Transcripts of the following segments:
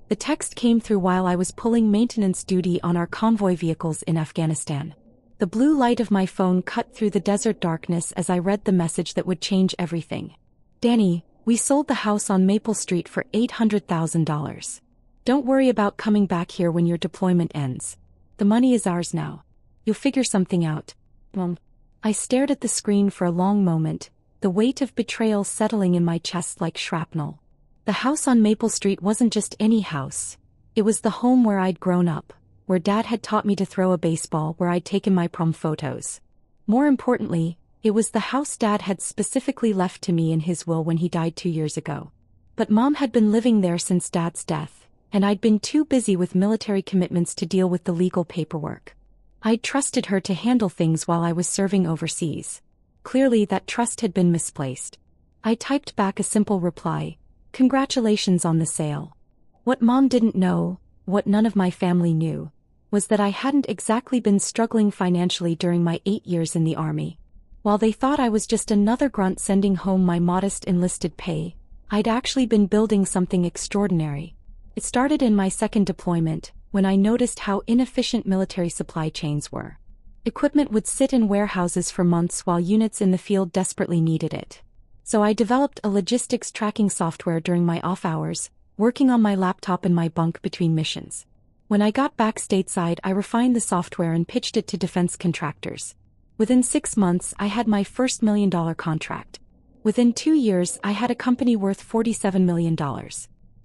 The text came through while I was pulling maintenance duty on our convoy vehicles in Afghanistan. The blue light of my phone cut through the desert darkness as I read the message that would change everything. Danny, we sold the house on Maple Street for $800,000. Don't worry about coming back here when your deployment ends. The money is ours now. You'll figure something out. Mom. I stared at the screen for a long moment, the weight of betrayal settling in my chest like shrapnel. The house on Maple Street wasn't just any house. It was the home where I'd grown up, where Dad had taught me to throw a baseball, where I'd taken my prom photos. More importantly, it was the house Dad had specifically left to me in his will when he died 2 years ago. But Mom had been living there since Dad's death, and I'd been too busy with military commitments to deal with the legal paperwork. I'd trusted her to handle things while I was serving overseas. Clearly that trust had been misplaced. I typed back a simple reply, "Congratulations on the sale." What Mom didn't know, what none of my family knew, was that I hadn't exactly been struggling financially during my 8 years in the Army. While they thought I was just another grunt sending home my modest enlisted pay, I'd actually been building something extraordinary. It started in my second deployment, when I noticed how inefficient military supply chains were. Equipment would sit in warehouses for months while units in the field desperately needed it. So I developed a logistics tracking software during my off hours, working on my laptop in my bunk between missions. When I got back stateside, I refined the software and pitched it to defense contractors. Within 6 months, I had my first $1 million contract. Within 2 years, I had a company worth $47 million.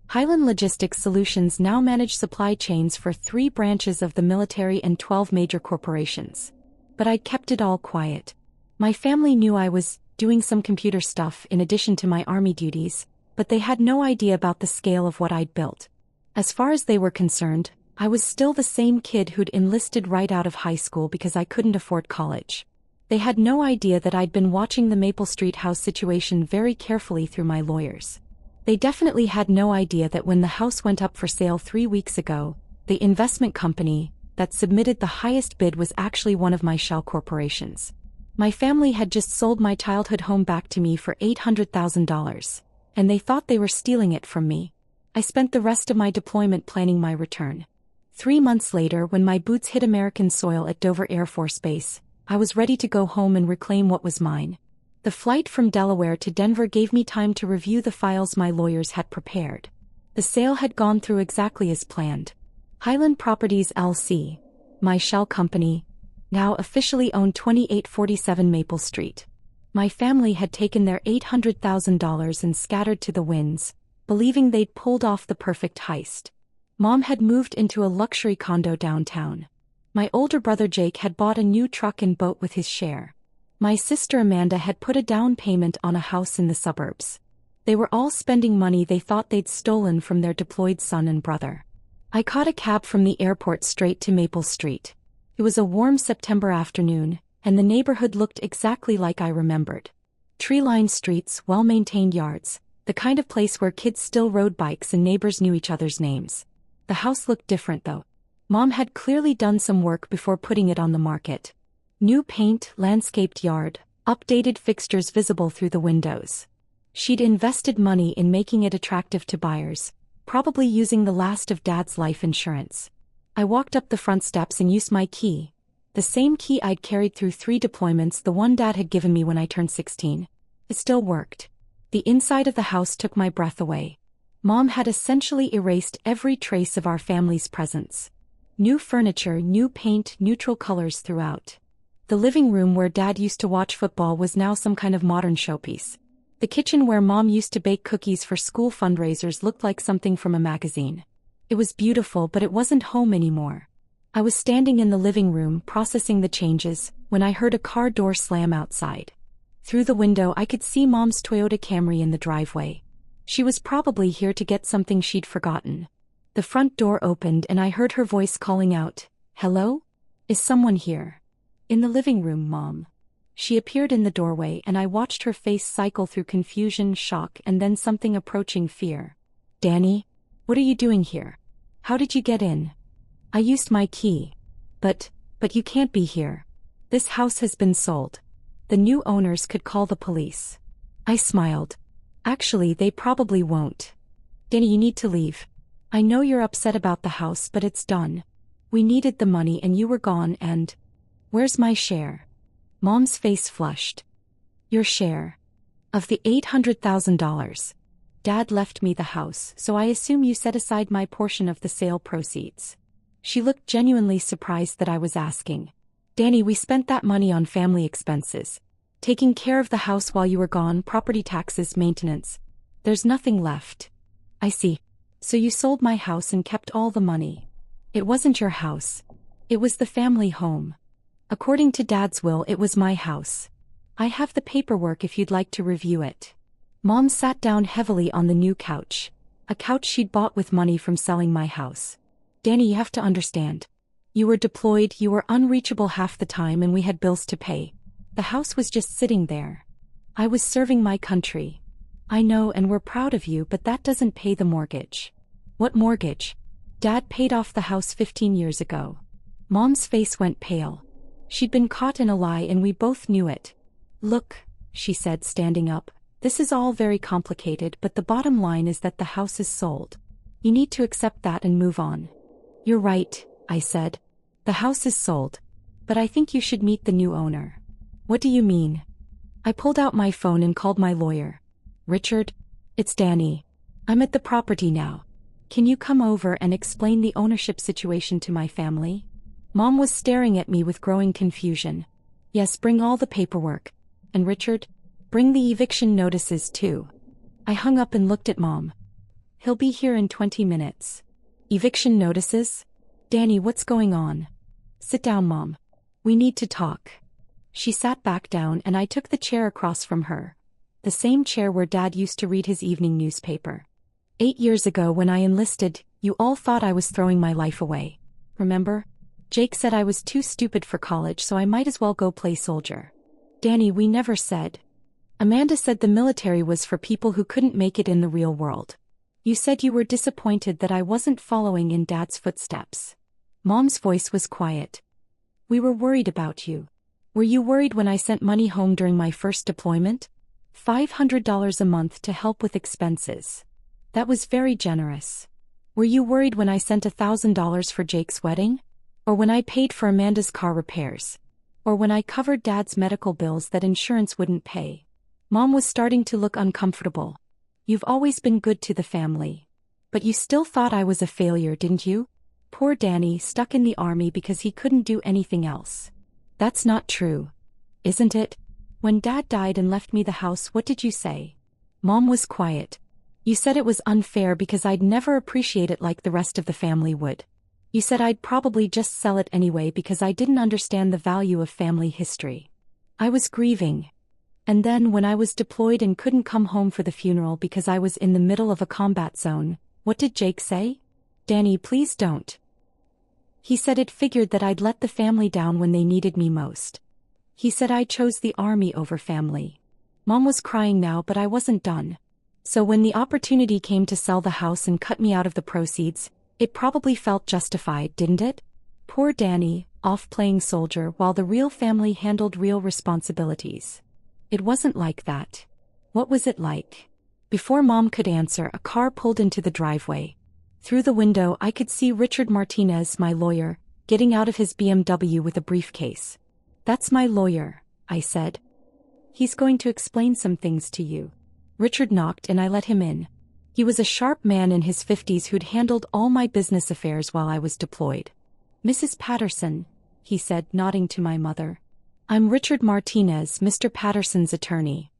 Highland Logistics Solutions now manage supply chains for 3 branches of the military and 12 major corporations. But I'd kept it all quiet. My family knew I was doing some computer stuff in addition to my Army duties, but they had no idea about the scale of what I'd built. As far as they were concerned, I was still the same kid who'd enlisted right out of high school because I couldn't afford college. They had no idea that I'd been watching the Maple Street house situation very carefully through my lawyers. They definitely had no idea that when the house went up for sale 3 weeks ago, the investment company that submitted the highest bid was actually one of my shell corporations. My family had just sold my childhood home back to me for $800,000, and they thought they were stealing it from me. I spent the rest of my deployment planning my return. 3 months later, when my boots hit American soil at Dover Air Force Base, I was ready to go home and reclaim what was mine. The flight from Delaware to Denver gave me time to review the files my lawyers had prepared. The sale had gone through exactly as planned. Highland Properties LC, my shell company, now officially owned 2847 Maple Street. My family had taken their $800,000 and scattered to the winds, believing they'd pulled off the perfect heist. Mom had moved into a luxury condo downtown. My older brother Jake had bought a new truck and boat with his share. My sister Amanda had put a down payment on a house in the suburbs. They were all spending money they thought they'd stolen from their deployed son and brother. I caught a cab from the airport straight to Maple Street. It was a warm September afternoon, and the neighborhood looked exactly like I remembered. Tree-lined streets, well-maintained yards, the kind of place where kids still rode bikes and neighbors knew each other's names. The house looked different though. Mom had clearly done some work before putting it on the market. New paint, landscaped yard, updated fixtures visible through the windows. She'd invested money in making it attractive to buyers, probably using the last of Dad's life insurance. I walked up the front steps and used my key. The same key I'd carried through 3 deployments, the one Dad had given me when I turned 16. It still worked. The inside of the house took my breath away. Mom had essentially erased every trace of our family's presence. New furniture, new paint, neutral colors throughout. The living room where Dad used to watch football was now some kind of modern showpiece. The kitchen where Mom used to bake cookies for school fundraisers looked like something from a magazine. It was beautiful, but it wasn't home anymore. I was standing in the living room processing the changes when I heard a car door slam outside. Through the window I could see Mom's Toyota Camry in the driveway. She was probably here to get something she'd forgotten. The front door opened and I heard her voice calling out, "Hello? Is someone here?" "In the living room, Mom." She appeared in the doorway and I watched her face cycle through confusion, shock, and then something approaching fear. "Danny, what are you doing here? How did you get in?" "I used my key." But you can't be here. This house has been sold. The new owners could call the police." I smiled. "Actually, they probably won't. Danny, you need to leave." I know you're upset about the house, but it's done. We needed the money and you were gone and… Where's my share? Mom's face flushed. Your share? Of the $800,000. Dad left me the house, so I assume you set aside my portion of the sale proceeds. She looked genuinely surprised that I was asking. Danny, we spent that money on family expenses. Taking care of the house while you were gone, property taxes, maintenance. There's nothing left. I see. So you sold my house and kept all the money. It wasn't your house. It was the family home. According to Dad's will, it was my house. I have the paperwork if you'd like to review it. Mom sat down heavily on the new couch. A couch she'd bought with money from selling my house. Danny, you have to understand. You were deployed, you were unreachable half the time, and we had bills to pay. The house was just sitting there. I was serving my country. I know, and we're proud of you, but that doesn't pay the mortgage. What mortgage? Dad paid off the house 15 years ago. Mom's face went pale. She'd been caught in a lie and we both knew it. Look, she said, standing up, this is all very complicated, but the bottom line is that the house is sold. You need to accept that and move on. You're right, I said. The house is sold. But I think you should meet the new owner. What do you mean? I pulled out my phone and called my lawyer. Richard, it's Danny. I'm at the property now. Can you come over and explain the ownership situation to my family? Mom was staring at me with growing confusion. Yes, bring all the paperwork. And Richard, bring the eviction notices too. I hung up and looked at Mom. He'll be here in 20 minutes. Eviction notices? Danny, what's going on? Sit down, Mom. We need to talk. She sat back down and I took the chair across from her. The same chair where Dad used to read his evening newspaper. 8 years ago when I enlisted, you all thought I was throwing my life away. Remember? Jake said I was too stupid for college, so I might as well go play soldier. Danny, we never said. Amanda said the military was for people who couldn't make it in the real world. You said you were disappointed that I wasn't following in Dad's footsteps. Mom's voice was quiet. We were worried about you. Were you worried when I sent money home during my first deployment? $500 a month to help with expenses. That was very generous. Were you worried when I sent $1,000 for Jake's wedding? Or when I paid for Amanda's car repairs? Or when I covered Dad's medical bills that insurance wouldn't pay? Mom was starting to look uncomfortable. You've always been good to the family. But you still thought I was a failure, didn't you? Poor Danny, stuck in the army because he couldn't do anything else. That's not true. Isn't it? When Dad died and left me the house, what did you say? Mom was quiet. You said it was unfair because I'd never appreciate it like the rest of the family would. You said I'd probably just sell it anyway because I didn't understand the value of family history. I was grieving. And then when I was deployed and couldn't come home for the funeral because I was in the middle of a combat zone, what did Jake say? Danny, please don't. He said it figured that I'd let the family down when they needed me most. He said I chose the army over family. Mom was crying now, but I wasn't done. So when the opportunity came to sell the house and cut me out of the proceeds, it probably felt justified, didn't it? Poor Danny, off playing soldier while the real family handled real responsibilities. It wasn't like that. What was it like? Before Mom could answer, a car pulled into the driveway. Through the window I could see Richard Martinez, my lawyer, getting out of his BMW with a briefcase. That's my lawyer, I said. He's going to explain some things to you. Richard knocked and I let him in. He was a sharp man in his 50s who'd handled all my business affairs while I was deployed. Mrs. Patterson, he said, nodding to my mother. I'm Richard Martinez, Mr. Patterson's attorney.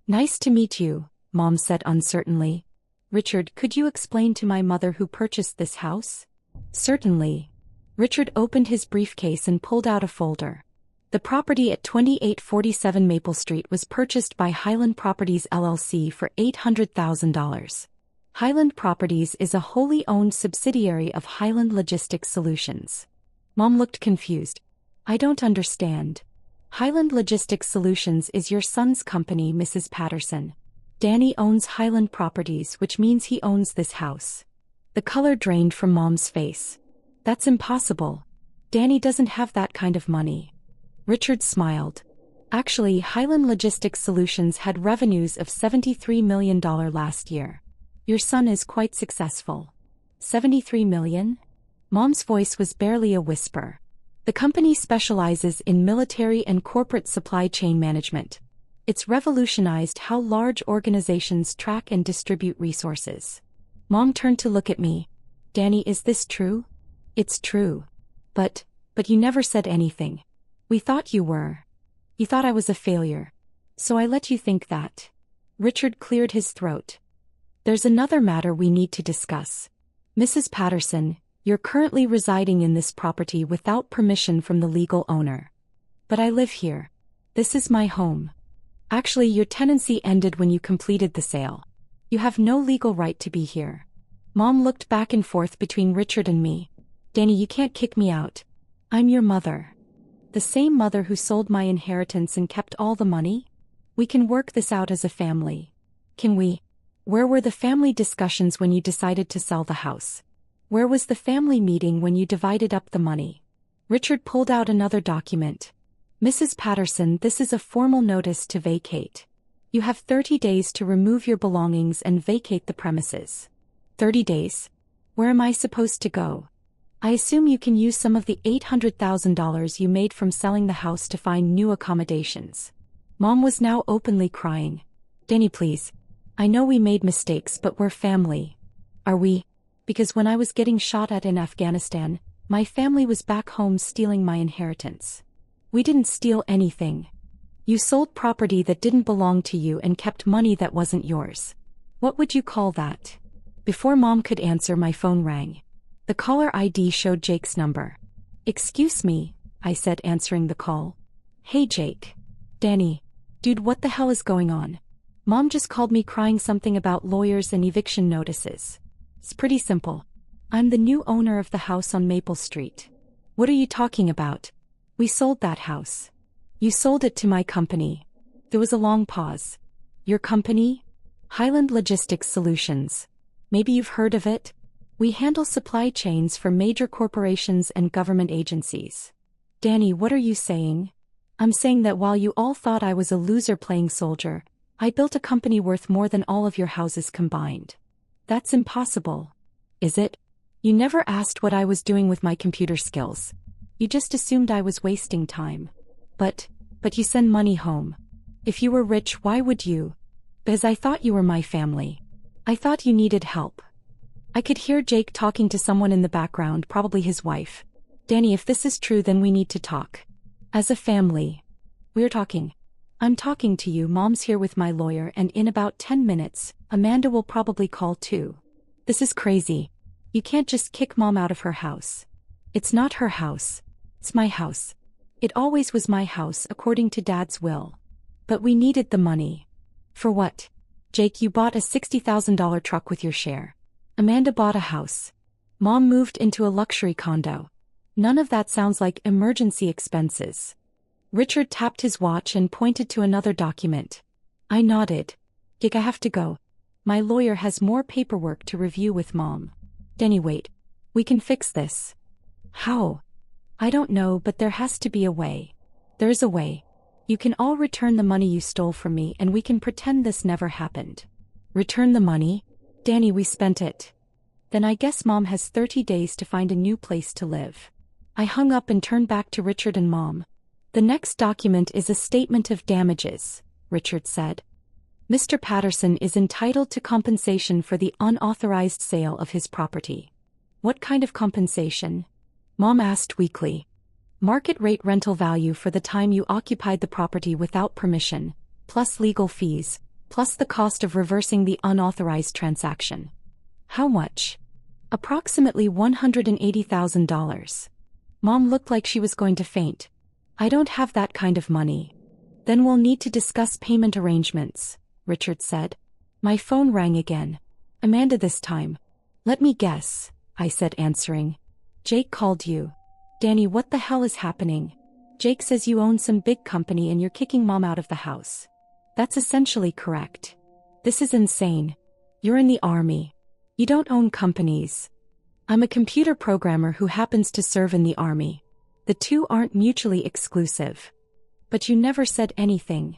Nice to meet you, Mom said uncertainly. Richard, could you explain to my mother who purchased this house? Certainly. Richard opened his briefcase and pulled out a folder. The property at 2847 Maple Street was purchased by Highland Properties LLC for $800,000. Highland Properties is a wholly owned subsidiary of Highland Logistics Solutions. Mom looked confused. I don't understand. Highland Logistics Solutions is your son's company, Mrs. Patterson. Danny owns Highland Properties, which means he owns this house. The color drained from Mom's face. That's impossible. Danny doesn't have that kind of money. Richard smiled. Actually, Highland Logistics Solutions had revenues of $73 million last year. Your son is quite successful. $73 million? Mom's voice was barely a whisper. The company specializes in military and corporate supply chain management. It's revolutionized how large organizations track and distribute resources. Mom turned to look at me. Danny, is this true? It's true. But you never said anything. We thought you were. You thought I was a failure. So I let you think that. Richard cleared his throat. There's another matter we need to discuss. Mrs. Patterson, you're currently residing in this property without permission from the legal owner. But I live here. This is my home. Actually, your tenancy ended when you completed the sale. You have no legal right to be here. Mom looked back and forth between Richard and me. Danny, you can't kick me out. I'm your mother. The same mother who sold my inheritance and kept all the money? We can work this out as a family. Can we? Where were the family discussions when you decided to sell the house? Where was the family meeting when you divided up the money? Richard pulled out another document. Mrs. Patterson, this is a formal notice to vacate. You have 30 days to remove your belongings and vacate the premises. 30 days? Where am I supposed to go? I assume you can use some of the $800,000 you made from selling the house to find new accommodations. Mom was now openly crying. Danny, please. I know we made mistakes, but we're family. Are we? Because when I was getting shot at in Afghanistan, my family was back home stealing my inheritance. We didn't steal anything. You sold property that didn't belong to you and kept money that wasn't yours. What would you call that? Before Mom could answer, my phone rang. The caller ID showed Jake's number. Excuse me, I said, answering the call. Hey Jake. Danny. Dude, what the hell is going on? Mom just called me crying something about lawyers and eviction notices. It's pretty simple. I'm the new owner of the house on Maple Street. What are you talking about? We sold that house. You sold it to my company. There was a long pause. Your company? Highland Logistics Solutions. Maybe you've heard of it? We handle supply chains for major corporations and government agencies. Danny, what are you saying? I'm saying that while you all thought I was a loser playing soldier, I built a company worth more than all of your houses combined. That's impossible. Is it? You never asked what I was doing with my computer skills. You just assumed I was wasting time. But you send money home. If you were rich, why would you? Because I thought you were my family. I thought you needed help. I could hear Jake talking to someone in the background, probably his wife. Danny, if this is true, then we need to talk. As a family. We're talking. I'm talking to you. Mom's here with my lawyer, and in about 10 minutes, Amanda will probably call too. This is crazy. You can't just kick Mom out of her house. It's not her house. It's my house. It always was my house according to Dad's will. But we needed the money. For what? Jake, you bought a $60,000 truck with your share. Amanda bought a house. Mom moved into a luxury condo. None of that sounds like emergency expenses. Richard tapped his watch and pointed to another document. I nodded. Jake, I have to go. My lawyer has more paperwork to review with Mom. Danny, wait. We can fix this. How? I don't know, but there has to be a way. There's a way. You can all return the money you stole from me and we can pretend this never happened. Return the money? Danny, we spent it. Then I guess Mom has 30 days to find a new place to live. I hung up and turned back to Richard and Mom. The next document is a statement of damages, Richard said. Mr. Patterson is entitled to compensation for the unauthorized sale of his property. What kind of compensation? Mom asked weakly. Market rate rental value for the time you occupied the property without permission, plus legal fees, plus the cost of reversing the unauthorized transaction. How much? Approximately $180,000. Mom looked like she was going to faint. I don't have that kind of money. Then we'll need to discuss payment arrangements, Richard said. My phone rang again. Amanda this time. Let me guess, I said, answering. Jake called you. Danny, what the hell is happening? Jake says you own some big company and you're kicking Mom out of the house. That's essentially correct. This is insane. You're in the army. You don't own companies. I'm a computer programmer who happens to serve in the army. The two aren't mutually exclusive. But you never said anything.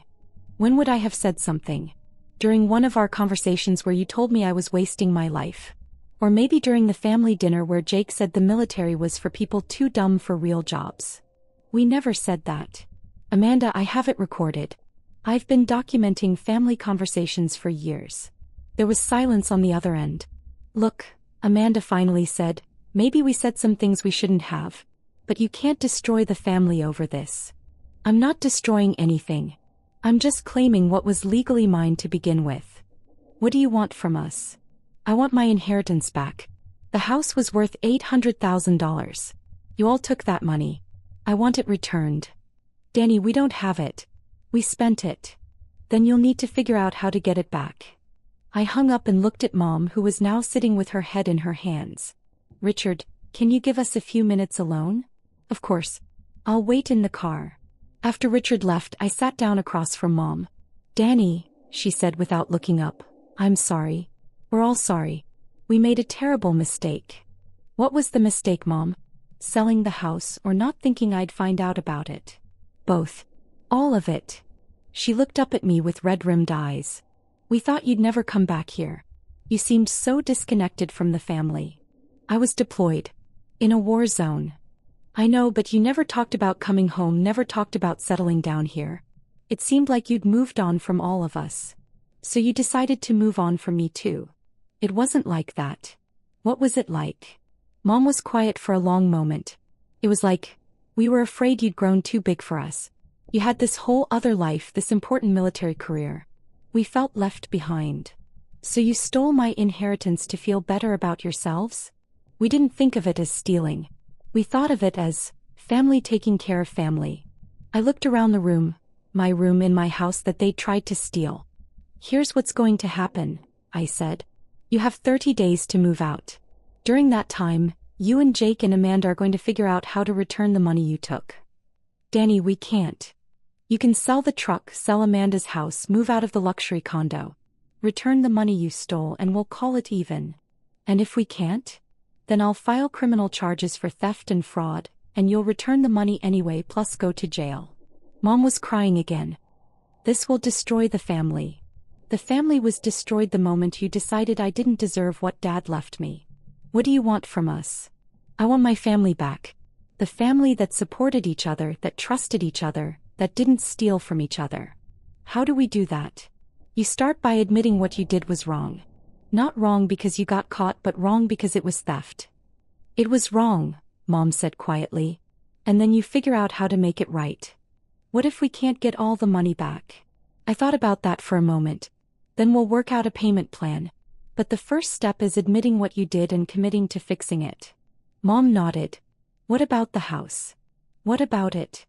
When would I have said something? During one of our conversations where you told me I was wasting my life. Or maybe during the family dinner where Jake said the military was for people too dumb for real jobs. We never said that. Amanda, I have it recorded. I've been documenting family conversations for years. There was silence on the other end. Look, Amanda finally said, maybe we said some things we shouldn't have. But you can't destroy the family over this. I'm not destroying anything. I'm just claiming what was legally mine to begin with. What do you want from us? I want my inheritance back. The house was worth $800,000. You all took that money. I want it returned. Danny, we don't have it. We spent it. Then you'll need to figure out how to get it back. I hung up and looked at Mom, who was now sitting with her head in her hands. Richard, can you give us a few minutes alone? Of course. I'll wait in the car. After Richard left, I sat down across from Mom. Danny, she said without looking up, I'm sorry. We're all sorry. We made a terrible mistake. What was the mistake, Mom? Selling the house or not thinking I'd find out about it? Both. All of it. She looked up at me with red-rimmed eyes. We thought you'd never come back here. You seemed so disconnected from the family. I was deployed. In a war zone. I know, but you never talked about coming home, never talked about settling down here. It seemed like you'd moved on from all of us. So you decided to move on from me too. It wasn't like that. What was it like? Mom was quiet for a long moment. It was like, we were afraid you'd grown too big for us. You had this whole other life, this important military career. We felt left behind. So you stole my inheritance to feel better about yourselves? We didn't think of it as stealing. We thought of it as family taking care of family. I looked around the room, my room in my house that they tried to steal. Here's what's going to happen, I said. You have 30 days to move out. During that time, you and Jake and Amanda are going to figure out how to return the money you took. Danny, we can't. You can sell the truck, sell Amanda's house, move out of the luxury condo. Return the money you stole and we'll call it even. And if we can't? Then I'll file criminal charges for theft and fraud, and you'll return the money anyway plus go to jail. Mom was crying again. This will destroy the family. The family was destroyed the moment you decided I didn't deserve what Dad left me. What do you want from us? I want my family back. The family that supported each other, that trusted each other, that didn't steal from each other. How do we do that? You start by admitting what you did was wrong. Not wrong because you got caught, but wrong because it was theft. It was wrong, Mom said quietly. And then you figure out how to make it right. What if we can't get all the money back? I thought about that for a moment. Then we'll work out a payment plan. But the first step is admitting what you did and committing to fixing it. Mom nodded. What about the house? What about it?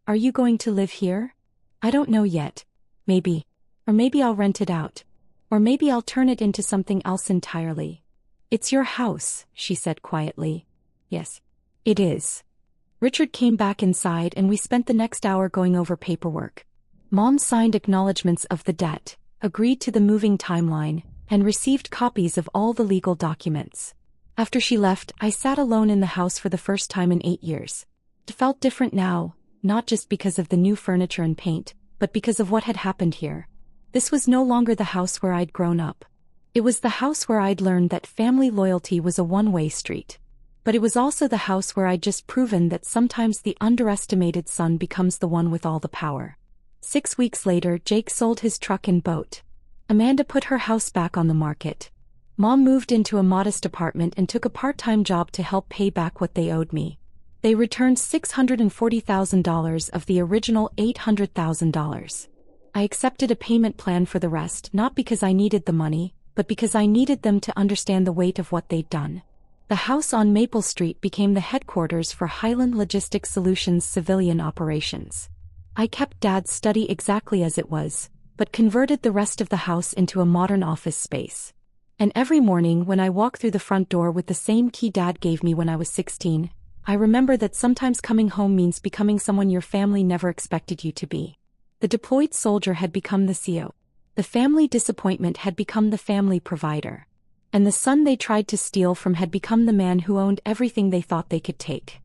Are you going to live here? I don't know yet. Maybe. Or maybe I'll rent it out. Or maybe I'll turn it into something else entirely. It's your house, she said quietly. Yes. It is. Richard came back inside and we spent the next hour going over paperwork. Mom signed acknowledgments of the debt, agreed to the moving timeline, and received copies of all the legal documents. After she left, I sat alone in the house for the first time in 8 years. It felt different now, not just because of the new furniture and paint, but because of what had happened here. This was no longer the house where I'd grown up. It was the house where I'd learned that family loyalty was a one-way street. But it was also the house where I'd just proven that sometimes the underestimated son becomes the one with all the power. 6 weeks later, Jake sold his truck and boat. Amanda put her house back on the market. Mom moved into a modest apartment and took a part-time job to help pay back what they owed me. They returned $640,000 of the original $800,000. I accepted a payment plan for the rest, not because I needed the money, but because I needed them to understand the weight of what they'd done. The house on Maple Street became the headquarters for Highland Logistics Solutions civilian operations. I kept Dad's study exactly as it was, but converted the rest of the house into a modern office space. And every morning when I walk through the front door with the same key Dad gave me when I was 16, I remember that sometimes coming home means becoming someone your family never expected you to be. The deployed soldier had become the CO. The family disappointment had become the family provider. And the son they tried to steal from had become the man who owned everything they thought they could take.